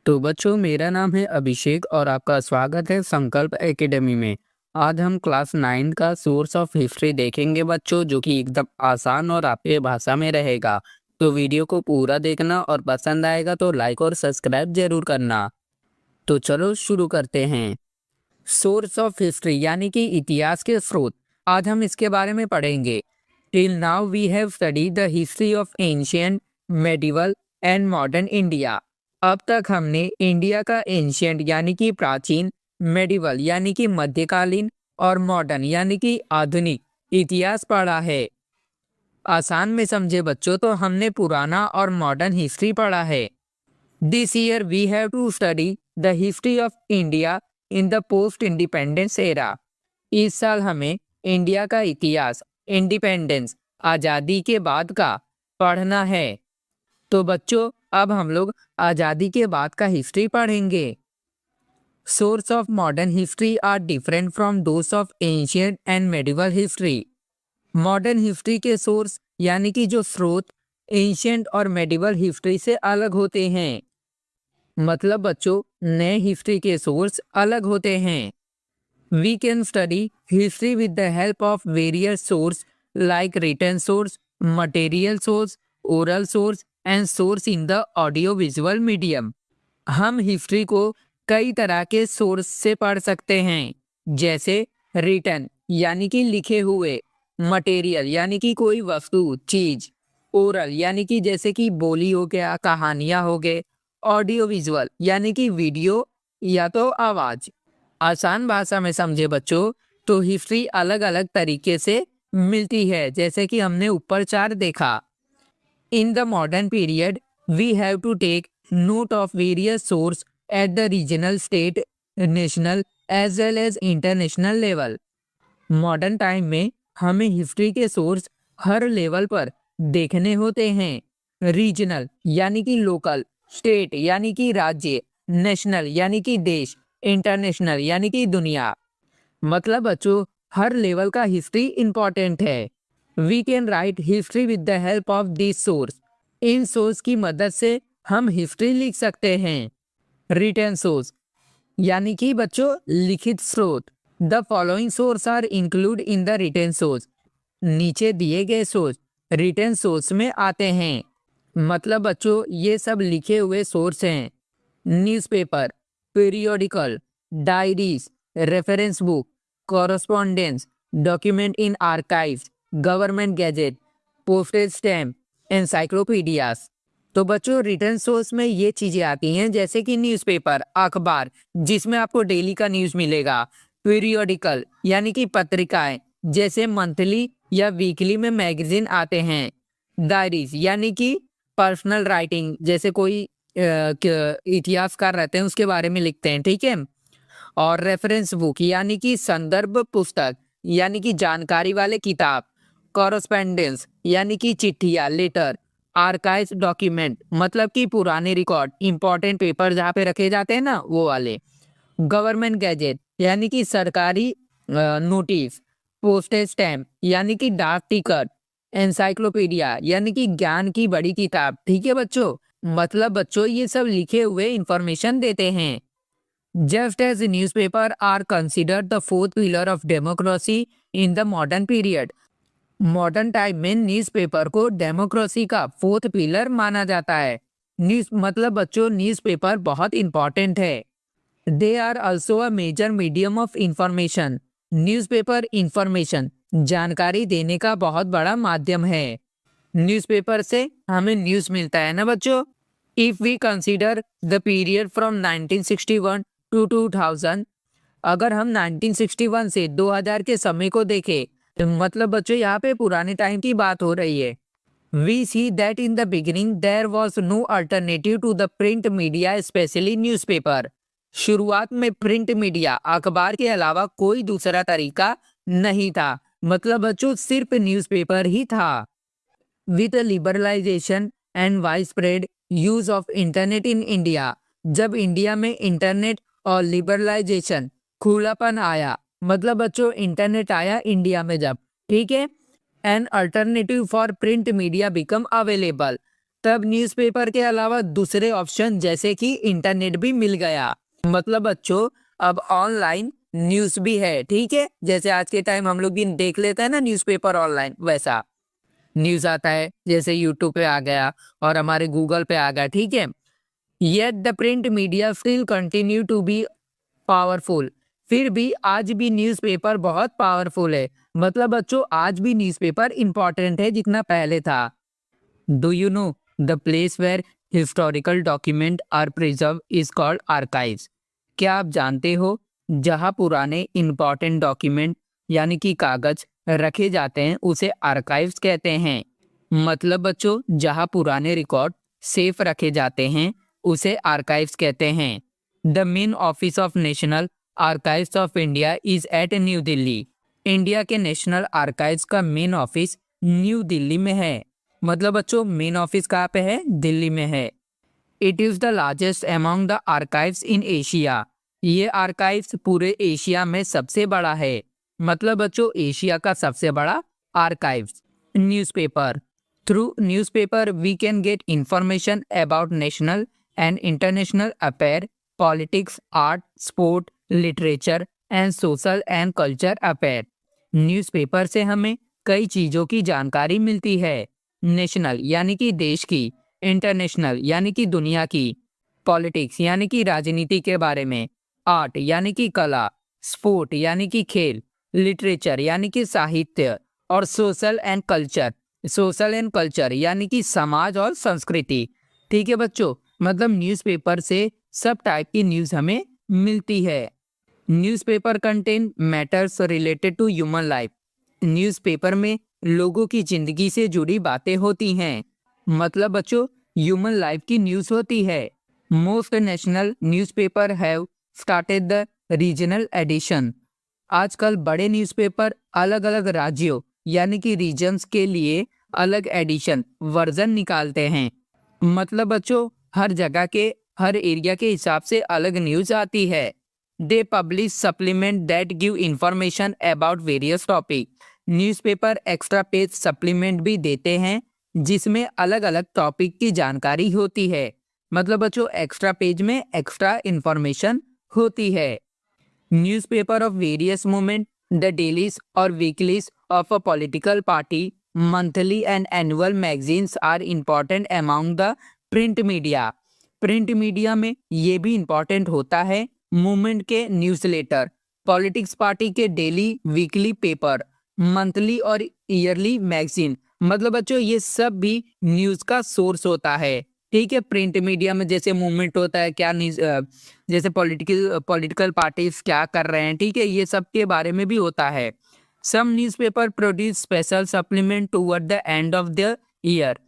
तो बच्चों, मेरा नाम है अभिषेक और आपका स्वागत है संकल्प एकेडमी में। आज हम क्लास 9 का सोर्स ऑफ हिस्ट्री देखेंगे बच्चों, जो कि एकदम आसान और आपके भाषा में रहेगा। तो वीडियो को पूरा देखना और पसंद आएगा तो लाइक और सब्सक्राइब जरूर करना। तो चलो शुरू करते हैं। सोर्स ऑफ हिस्ट्री यानी कि इतिहास के स्रोत। आज हम इसके बारे में पढ़ेंगे। Till now we have studied the history of ancient, medieval and modern India. अब तक हमने इंडिया का एंशियंट यानी कि प्राचीन, मेडिवल यानी कि मध्यकालीन और मॉडर्न यानी कि आधुनिक इतिहास पढ़ा है। आसान में समझे बच्चों तो हमने पुराना और मॉडर्न हिस्ट्री पढ़ा है। This year we have to study the history of India in the post independence era। इस साल हमें इंडिया का इतिहास, इंडिपेंडेंस आज़ादी के बाद का पढ़ना है। तो बच्चों, अब हम लोग आज़ादी के बाद का हिस्ट्री पढ़ेंगे। Source of modern history are different from those of ancient and medieval history. Modern history के सोर्स यानी कि जो स्रोत एंशियंट और मेडिवल हिस्ट्री से अलग होते हैं। मतलब बच्चों, नए हिस्ट्री के सोर्स अलग होते हैं। We can study history with the help of various source like written source, material source, oral source and source in the audio visual medium. हम हिस्ट्री को कई तरह के सोर्स से पढ़ सकते हैं, जैसे रिटन यानी कि लिखे हुए, मटेरियल यानी कि कोई वस्तु, चीज, ओरल यानी कि जैसे कि बोली हो गया, कहानियां हो गए, ऑडियो विजुअल यानी कि वीडियो या तो आवाज। आसान भाषा में समझे बच्चों तो हिस्ट्री अलग अलग तरीके से मिलती है, जैसे कि हमने ऊपर 4 देखा। In the modern period we have to take note of various source at the regional, state, national as well as international level. Modern time में हमें हिस्ट्री के सोर्स हर लेवल पर देखने होते हैं। रीजनल यानी कि लोकल, स्टेट यानी कि राज्य, नेशनल यानी कि देश, इंटरनेशनल यानी कि दुनिया। मतलब बच्चों, हर लेवल का हिस्ट्री इंपॉर्टेंट है। We can write history with the help of this source. इन सोर्स की मदद से हम हिस्ट्री लिख सकते हैं। रिटन सोर्स यानी कि बच्चों लिखित स्रोत। The following source are include in the written source. नीचे दिए गए सोर्स रिटन सोर्स में आते हैं। मतलब बच्चों, ये सब लिखे हुए सोर्स हैं। Newspaper, periodical, diaries, reference book, correspondence, document in archives, government gadget, postage stamp, encyclopaedias. तो बच्चों, रिटन सोर्स में ये चीजें आती हैं, जैसे कि न्यूज़पेपर, अखबार, जिसमें आपको डेली का न्यूज़ मिलेगा। पीरियोडिकल यानी कि पत्रिकाएं, जैसे मंथली या वीकली में मैगजीन आते हैं। डायरीज यानी कि पर्सनल राइटिंग, जैसे कोई इतिहासकार रहते हैं उसके बारे में लिखते हैं, ठीक है। और रेफरेंस बुक यानी कि संदर्भ पुस्तक यानी कि जानकारी वाले किताब। कॉरस्पेंडेंस यानी कि चिट्ठियां, लेटर। आर्काइव्स डॉक्यूमेंट मतलब कि पुराने रिकॉर्ड, इंपॉर्टेंट पेपर जहाँ पे रखे जाते हैं ना, वो वाले। गवर्नमेंट गैजेट यानी कि सरकारी नोटिस। पोस्टेज स्टैम्प यानी कि डाक टिकट। एनसाइक्लोपीडिया यानी कि ज्ञान की बड़ी किताब, ठीक है बच्चों। मतलब बच्चों, ये सब लिखे हुए इंफॉर्मेशन देते हैं। Just as newspaper are considered the fourth pillar of democracy in the modern period. Modern time में न्यूज़पेपर को डेमोक्रेसी का फोर्थ पिलर माना जाता है। न्यूज़ मतलब बच्चों, न्यूज़पेपर बहुत इंपॉर्टेंट है। They are also a major medium of information. Newspaper information, जानकारी देने का बहुत बड़ा माध्यम है। न्यूज़पेपर से हमें न्यूज़ मिलता है ना बच्चों। If we consider the period from 1961 to 2000, अगर हम 1961 से 2000 के समय को देखें, तो मतलब बच्चों यहाँ पे पुराने टाइम की बात हो रही है। We see that in the beginning there was no alternative to the print media, specially newspaper. शुरुआत में प्रिंट मीडिया, अखबार के अलावा कोई दूसरा तरीका नहीं था। मतलब बच्चों, सिर्फ न्यूज़पेपर ही था। With liberalisation and widespread use of internet in India, जब इंडिया में इंटरनेट और लिबरलाइजेशन, खुलापन आया, मतलब बच्चों इंटरनेट आया इंडिया में जब, ठीक है, an alternative for print media become available, तब न्यूज़पेपर के अलावा दूसरे ऑप्शन जैसे कि इंटरनेट भी मिल गया। मतलब बच्चों अब ऑनलाइन न्यूज़ भी है, ठीक है। जैसे आज के टाइम हम लोग भी देख लेते हैं ना न्यूज़पेपर ऑनलाइन, वैसा न्यूज़ आता है, जैसे यूट्यूब पे आ गया और हमारे गूगल पे आ गया, ठीक है। Yet the print media still continue to be powerful. फिर भी आज भी न्यूज़पेपर बहुत पावरफुल है। मतलब बच्चों आज भी न्यूज़पेपर इंपॉर्टेंट है जितना पहले था। Do you know the place where historical document are preserve is called archives. क्या आप जानते हो जहाँ पुराने इंपॉर्टेंट डॉक्यूमेंट यानी कि कागज रखे जाते हैं उसे आर्काइव्स कहते हैं। मतलब बच्चों जहाँ पुराने रिकॉर्ड सेफ रखे जाते हैं उसे आर्काइव्स कहते हैं। The main office of national archives of India is at New Delhi. India के नेशनल आर्काइव्स का मेन ऑफिस न्यू दिल्ली में है। मतलब बच्चों मेन ऑफिस कहाँ पे है? दिल्ली में है। It is the largest among the archives in Asia. ये आर्काइव्स पूरे एशिया में सबसे बड़ा है। मतलब बच्चों एशिया का सबसे बड़ा archives. Newspaper, through newspaper we can get information about national and international affair, politics, art, sport, literature and social and culture affair. Newspaper से हमें कई चीज़ों की जानकारी मिलती है। नेशनल यानी कि देश की, इंटरनेशनल यानी कि दुनिया की, पॉलिटिक्स यानी कि राजनीति के बारे में, आर्ट यानी कि कला, स्पोर्ट यानी कि खेल, लिटरेचर यानी कि साहित्य और सोशल एंड कल्चर यानी कि समाज और संस्कृति। ठीक है बच्चों, मतलब न्यूज़पेपर से सब टाइप की न्यूज़ हमें मिलती है। Newspaper contain matters related to human life. Newspaper में लोगों की जिंदगी से जुड़ी बातें होती हैं। मतलब बच्चों ह्यूमन लाइफ की न्यूज़ होती है। Most national newspaper have started the regional edition. आजकल बड़े न्यूज़पेपर अलग अलग राज्यों यानी कि रीजन्स के लिए अलग एडिशन वर्जन निकालते हैं। मतलब बच्चों हर जगह के हर एरिया के हिसाब से अलग न्यूज़ आती है। They publish supplement that give information about various topic. Newspaper extra page supplement भी देते हैं जिसमें अलग अलग टॉपिक की जानकारी होती है। मतलब बच्चों एक्स्ट्रा पेज में एक्स्ट्रा इंफॉर्मेशन होती है। Newspaper of various movement, the dailies और weeklies of a political party, monthly and annual magazines are important among the print media. Print media में ये भी इम्पॉर्टेंट होता है मूवमेंट के न्यूज़लेटर, पॉलिटिक्स पार्टी के डेली वीकली पेपर, मंथली और yearly magazine. मतलब बच्चों ये सब भी न्यूज़ का सोर्स होता है। ठीक है, प्रिंट मीडिया में जैसे मूवमेंट होता है क्या न्यूज़, जैसे पॉलिटिकल पार्टीज क्या कर रहे हैं, ठीक है, ये सब के बारे में भी होता है। Some newspaper produce special supplement toward the end of the year.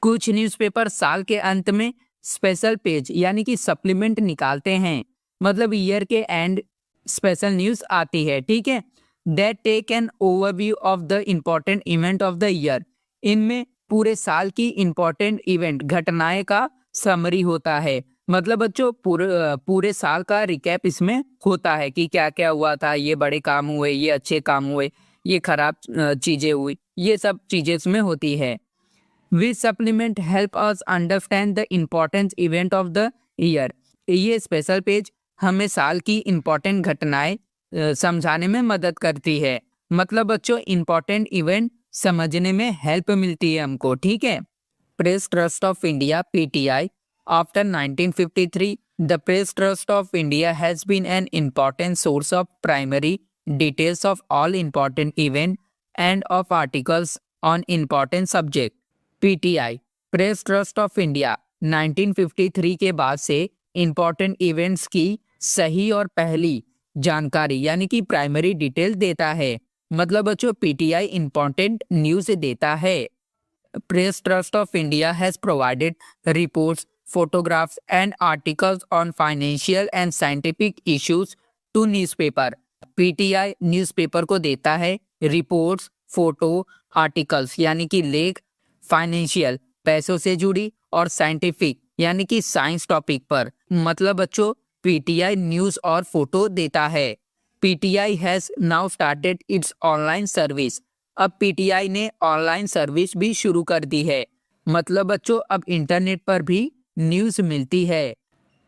कुछ न्यूज़पेपर साल के अंत में स्पेशल पेज यानी कि सप्लीमेंट निकालते हैं। मतलब ईयर के एंड स्पेशल न्यूज़ आती है, ठीक है। That take an overview of the important event of the year. इनमें पूरे साल की इम्पोर्टेंट इवेंट घटनाएं का समरी होता है। मतलब बच्चों पूरे साल का रिकैप इसमें होता है कि क्या क्या हुआ था, ये बड़े काम हुए, ये अच्छे काम हुए, ये खराब चीज़ें हुई, ये सब चीज़ें इसमें होती है। Which supplement help us understand the important event of the year। ये स्पेशल पेज हमें साल की इम्पोर्टेंट घटनाएं समझाने में मदद करती है। मतलब बच्चों इम्पोर्टेंट इवेंट समझने में हेल्प मिलती है हमको, ठीक है। प्रेस ट्रस्ट ऑफ इंडिया (पीटीआई) after 1953 the press trust of India has been an important source of primary details of all important event and of articles on important subject. PTI press trust of India 1953 के बाद से important events की सही और पहली जानकारी यानी कि प्राइमरी डिटेल देता है। मतलब बच्चों पीटीआई इम्पोर्टेंट न्यूज़ देता है। Press trust of India has provided reports, photographs and articles on financial and scientific issues to newspaper। PTI newspaper को देता है रिपोर्ट्स, फोटो, आर्टिकल्स यानी कि लेख, फाइनेंशियल पैसों से जुड़ी और साइंटिफिक यानी कि साइंस टॉपिक पर। मतलब बच्चों पीटीआई न्यूज़ और फोटो देता है। PTI has now started it's online service. अब पीटीआई ने ऑनलाइन सर्विस भी शुरू कर दी है। मतलब बच्चों अब इंटरनेट पर भी न्यूज़ मिलती है।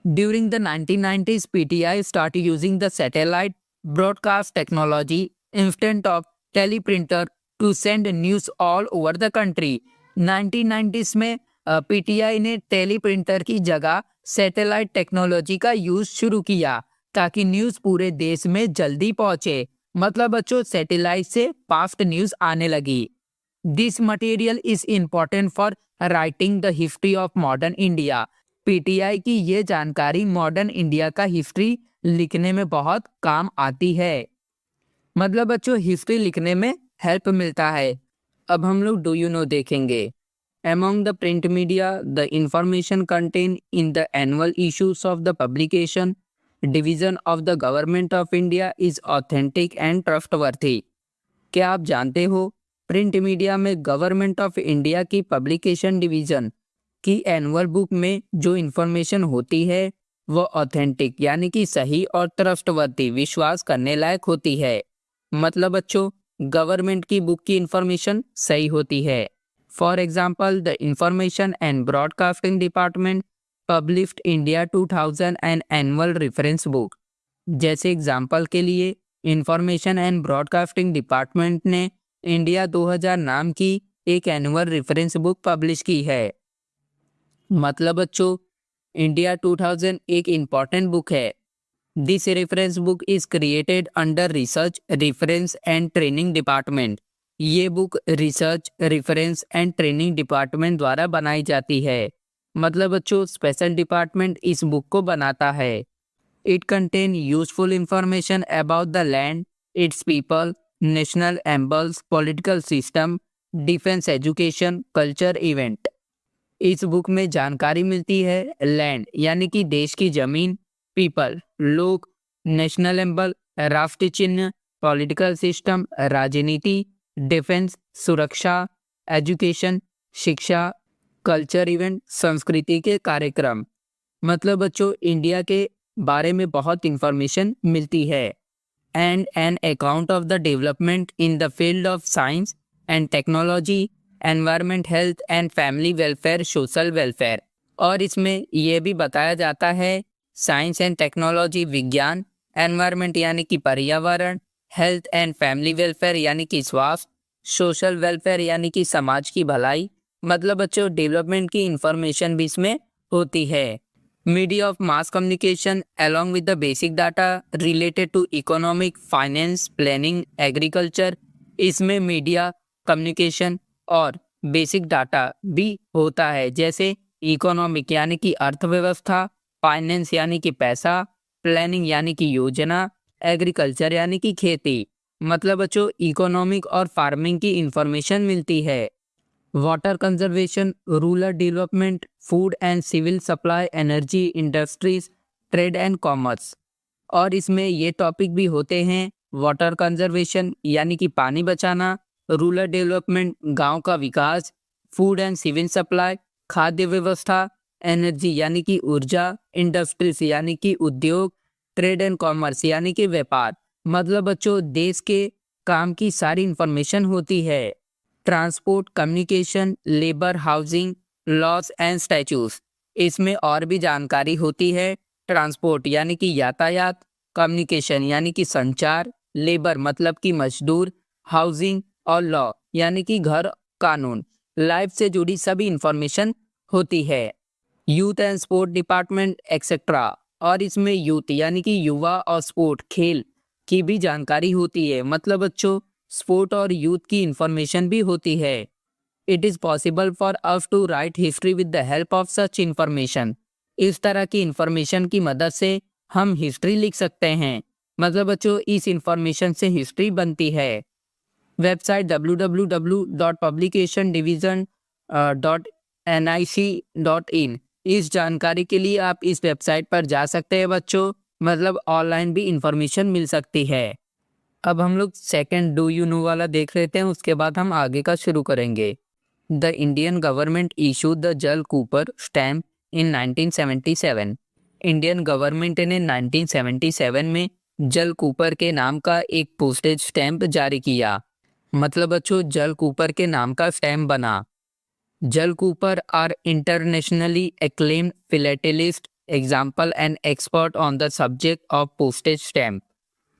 During the 1990s, PTI started using the satellite broadcast technology instead of teleprinter to send news all over the country. 1990s में PTI ने टेलीप्रिंटर की जगह सैटेलाइट टेक्नोलॉजी का यूज शुरू किया ताकि न्यूज पूरे देश में जल्दी पहुंचे। मतलब बच्चों सैटेलाइट से फास्ट न्यूज आने लगी। This material is important for writing the history of modern India. PTI की ये जानकारी मॉडर्न इंडिया का हिस्ट्री लिखने में बहुत काम आती है। मतलब बच्चों हिस्ट्री लिखने में हेल्प मिलता है। अब हम लोग डू यू नो देखेंगे। Among the print media, the information contained in the annual issues of the publication division of the Government of India is authentic and trustworthy. क्या आप जानते हो प्रिंट मीडिया में गवर्नमेंट ऑफ इंडिया की publication division की annual book में जो information होती है वो ऑथेंटिक यानी कि सही और ट्रस्टवर्दी विश्वास करने लायक होती है। मतलब बच्चों गवर्नमेंट की बुक की इन्फॉर्मेशन सही होती है। For example the information and broadcasting department published India 2000 and annual reference book. जैसे एग्जाम्पल के लिए इंफॉर्मेशन एंड ब्रॉडकास्टिंग डिपार्टमेंट ने इंडिया 2000 नाम की एक एनुअल रेफरेंस बुक पब्लिश की है। मतलब बच्चों इंडिया 2000 एक इम्पॉर्टेंट बुक है। This reference book is created under research reference and training department. ये book research reference and training department द्वारा बनाई जाती है। मतलब बच्चों स्पेशल डिपार्टमेंट इस बुक को बनाता है। It contain useful information about the land, it's people, national emblems, political system, defence, education, culture, event. इस बुक में जानकारी मिलती है लैंड यानी कि देश की जमीन, पीपल लोग, नेशनल एम्बल राष्ट्रीय चिन्ह, पॉलिटिकल सिस्टम राजनीति, डिफेंस सुरक्षा, एजुकेशन शिक्षा, कल्चर इवेंट संस्कृति के कार्यक्रम। मतलब बच्चों इंडिया के बारे में बहुत इंफॉर्मेशन मिलती है। And an account of the development in the field of science and technology, environment, health and family welfare, social welfare. और इसमें यह भी बताया जाता है साइंस एंड टेक्नोलॉजी विज्ञान, एनवायरमेंट यानी कि पर्यावरण, हेल्थ एंड फैमिली वेलफेयर यानी कि स्वास्थ्य, सोशल वेलफेयर यानी कि समाज की भलाई। मतलब बच्चों डेवलपमेंट की इंफॉर्मेशन भी इसमें होती है। Media of mass communication along with the basic data related to economic, finance, planning, agriculture. इसमें मीडिया कम्युनिकेशन और बेसिक डाटा भी होता है। जैसे इकोनॉमिक यानी कि अर्थव्यवस्था, फाइनेंस यानी कि पैसा, प्लानिंग यानी कि योजना, एग्रीकल्चर यानी कि खेती। मतलब बच्चों इकोनॉमिक और फार्मिंग की इंफॉर्मेशन मिलती है। Water conservation, rural development, food and civil supply, energy, industries, trade and commerce. और इसमें ये टॉपिक भी होते हैं वाटर कंजर्वेशन यानी कि पानी बचाना, रूरल डेवलपमेंट गांव का विकास, फूड एंड सिविल सप्लाई खाद्य व्यवस्था, एनर्जी यानी कि ऊर्जा, इंडस्ट्रीज यानी कि उद्योग, ट्रेड एंड कॉमर्स यानी कि व्यापार। मतलब बच्चों देश के काम की सारी इंफॉर्मेशन होती है। Transport, communication, labour, housing, laws and statutes. इसमें और भी जानकारी होती है। ट्रांसपोर्ट यानी कि यातायात, कम्युनिकेशन यानी कि संचार, लेबर मतलब कि मजदूर, हाउसिंग और लॉ यानी कि घर कानून, लाइफ से जुड़ी सभी इंफॉर्मेशन होती है। Youth and sport department etcetera. और इसमें यूथ यानी कि युवा और स्पोर्ट खेल की भी जानकारी होती है। मतलब बच्चों स्पोर्ट और यूथ की इंफॉर्मेशन भी होती है। It is possible for us to write history with the help of such information. इस तरह की इंफॉर्मेशन की मदद से हम हिस्ट्री लिख सकते हैं। मतलब बच्चों इस इंफॉर्मेशन से हिस्ट्री बनती है। Website www.publication.division.nic.in। इस जानकारी के लिए आप इस वेबसाइट पर जा सकते हैं बच्चों। मतलब ऑनलाइन भी इंफॉर्मेशन मिल सकती है। अब हम लोग सेकंड डू यू नो वाला देख लेते हैं, उसके बाद हम आगे का शुरू करेंगे। The Indian government issue the Jal Cooper stamp in 1977। Indian government ने 1977 में जल कूपर के नाम का एक पोस्टेज स्टैम्प जारी किया। मतलब बच्चों जल कूपर के नाम का स्टैम्प बना। Jal Cooper are internationally acclaimed philatelist, example and expert on the subject of postage stamp.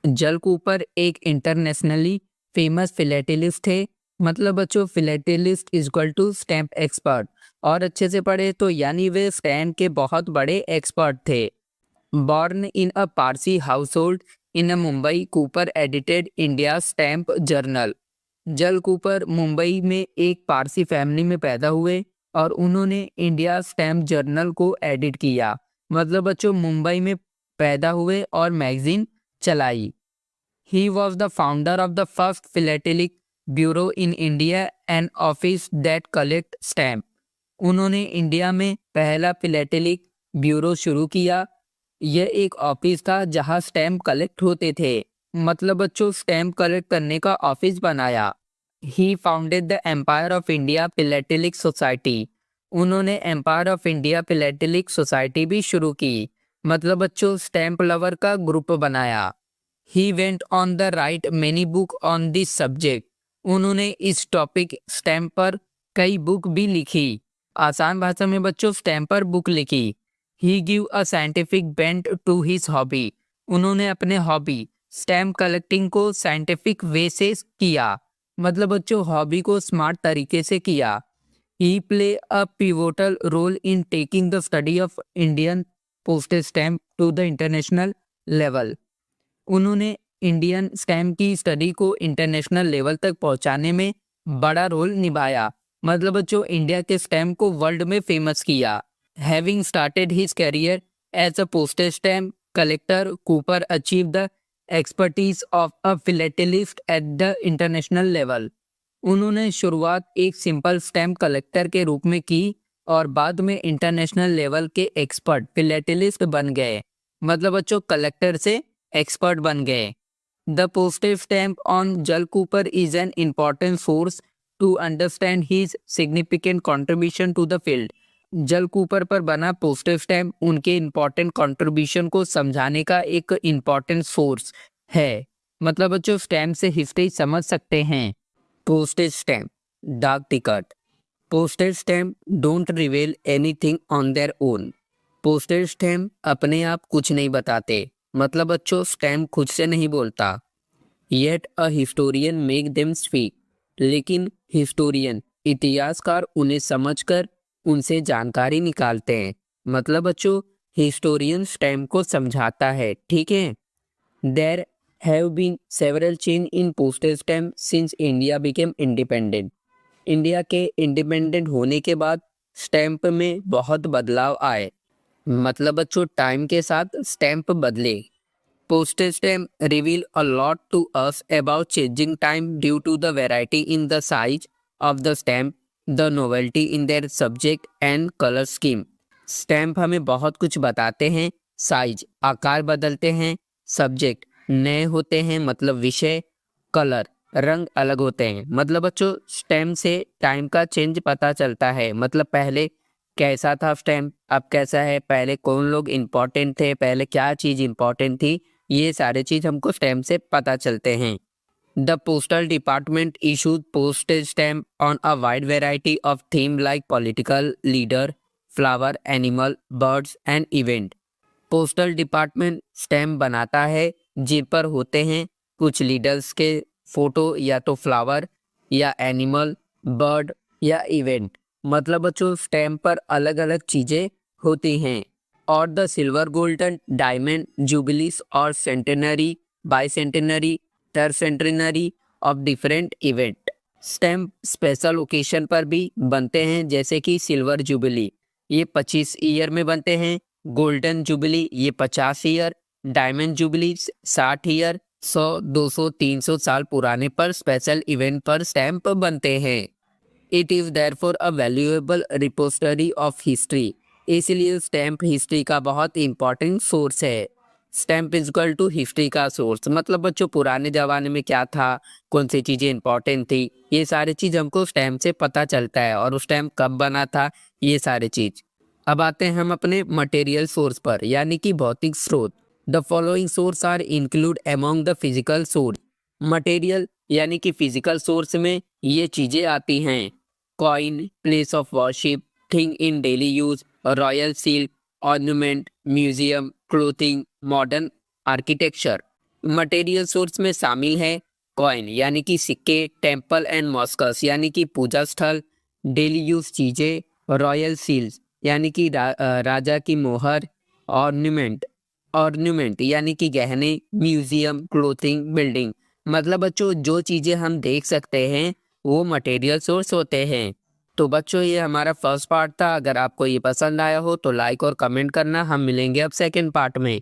Jal Cooper एक इंटरनेशनली फेमस फिलेटेलिस्ट थे। मतलब बच्चों philatelist is equal to stamp expert, और अच्छे से पढ़े तो यानी वे स्टैम्प के बहुत बड़े एक्सपर्ट थे। Born in a Parsi house hold in a Mumbai, Cooper edited India stamp journal. जल कूपर मुंबई में एक पारसी फैमिली में पैदा हुए और उन्होंने इंडिया स्टैम्प जर्नल को एडिट किया। मतलब बच्चों मुंबई में पैदा हुए और मैगजीन चलाई। He was the founder of the first philatelic bureau in India, an office that collect stamp. उन्होंने इंडिया में पहला फिलेटेलिक ब्यूरो शुरू किया। यह एक ऑफिस था जहां स्टैम्प कलेक्ट होते थे। मतलब बच्चों स्टैम्प कलेक्ट करने का ऑफिस बनाया। He founded the Empire of India Philatelic Society. उन्होंने एम्पायर ऑफ इंडिया फिलेटेलिक सोसाइटी भी शुरू की। मतलब बच्चों स्टैम्प लवर का ग्रुप बनाया। He went on the write many book on this subject. उन्होंने इस टॉपिक स्टैम्प पर कई बुक भी लिखी। आसान भाषा में बच्चों स्टैम्प पर बुक लिखी। He give a scientific bent to his hobby. उन्होंने अपने हॉबी स्टैम्प कलेक्टिंग को साइंटिफिक वे से किया। मतलब बच्चों हॉबी को स्मार्ट तरीके से किया। He play a pivotal role in taking the study of Indian postage stamp to the international level. उन्होंने इंडियन स्टैम्प की स्टडी को इंटरनेशनल लेवल तक पहुंचाने में बड़ा रोल निभाया। मतलब बच्चों इंडिया के स्टैम्प को वर्ल्ड में फेमस किया। Having started his career as a postage stamp collector, Cooper achieve the expertise of a philatelist at the international level. उन्होंने शुरुआत एक सिंपल स्टैम्प कलेक्टर के रूप में की और बाद में इंटरनेशनल लेवल के एक्सपर्ट फिलेटेलिस्ट बन गए। मतलब बच्चों कलेक्टर से एक्सपर्ट बन गए। The postage stamp on Jal Cooper is an important source to understand his significant contribution to the field. Jal Cooper पर बना पोस्टेज स्टैम्प उनके इम्पॉर्टेंट कॉन्ट्रीब्यूशन को समझाने का एक इम्पॉर्टेंट सोर्स है। मतलब बच्चों स्टैम्प से हिस्ट्री समझ सकते हैं। पोस्टेज स्टैम्प डाक ticket. Postage stamp don't reveal anything on their own. Postage stamp अपने आप कुछ नहीं बताते। मतलब बच्चों स्टैम्प खुद से नहीं बोलता। Yet a historian make them speak. लेकिन हिस्टोरियन इतिहासकार उन्हें समझकर उनसे जानकारी निकालते हैं। मतलब बच्चों हिस्टोरियन स्टैम्प को समझाता है। ठीक है। There have been several change in postage stamp since India became independent. India के इंडिपेंडेंट होने के बाद स्टैम्प में बहुत बदलाव आए। मतलब बच्चों टाइम के साथ स्टैम्प बदले। Postage stamp reveal a lot to us about changing time due to the variety in the size of the stamp, the novelty in their subject and colour scheme. Stamp हमें बहुत कुछ बताते हैं। Size आकार बदलते हैं, subject नए होते हैं मतलब विषय, कलर रंग अलग होते हैं। मतलब बच्चों स्टैम्प से टाइम का चेंज पता चलता है। मतलब पहले कैसा था स्टैम्प, अब कैसा है, पहले कौन लोग इम्पोर्टेंट थे, पहले क्या चीज़ इम्पोर्टेंट थी, ये सारे चीज़ हमको स्टैम्प से पता चलते हैं। The postal department issued postage stamp on a wide variety of theme like political leader, flower, animal, birds and event. Postal department stamp बनाता है जिन पर होते हैं कुछ लीडर्स के फोटो या तो फ्लावर या एनिमल, बर्ड या इवेंट। मतलब बच्चों स्टैम्प पर अलग अलग चीज़ें होती हैं। और the silver, golden, diamond, jubilees और centenary, bicentenary, tercentenary of different event. Stamp special occasion पर भी बनते हैं जैसे कि सिल्वर जुबिली ये 25 ईयर में बनते हैं, गोल्डन जुबिली ये 50 ईयर, डायमंड जुबिली 60 ईयर, 100, 200, 300 साल पुराने पर स्पेशल इवेंट पर स्टैम्प बनते हैं। It is therefore a valuable repository of history. इसलिए स्टैम्प हिस्ट्री का बहुत इंपॉर्टेंट सोर्स है। Stamp is equal to history का सोर्स। मतलब बच्चों पुराने ज़माने में क्या था, कौन सी चीज़ें इंपॉर्टेंट थी, ये सारी चीज़ हमको स्टैम्प से पता चलता है। और उस स्टैम्प कब बना था, ये सारी चीज़। अब आते हैं हम अपने मटेरियल सोर्स पर, यानी कि भौतिक स्रोत। The following source are include among the physical source. Material यानी कि फिजिकल सोर्स में ये चीज़ें आती हैं। Coin, place of worship, thing in daily use, royal seal, ornament, museum, clothing, modern architecture. Material source में शामिल है कॉइन यानी कि सिक्के, टेम्पल एंड मॉस्कस यानी कि पूजा स्थल, डेली यूज चीजें, रॉयल सील्स यानी कि राजा की मोहर, ऑर्नामेंट ऑर्नामेंट यानी कि गहने, म्यूजियम, क्लोथिंग, बिल्डिंग। मतलब बच्चों जो चीजें हम देख सकते हैं वो मटेरियल सोर्स होते हैं। तो बच्चों ये हमारा फर्स्ट पार्ट था। अगर आपको ये पसंद आया हो तो लाइक और कमेंट करना। हम मिलेंगे अब सेकंड पार्ट में।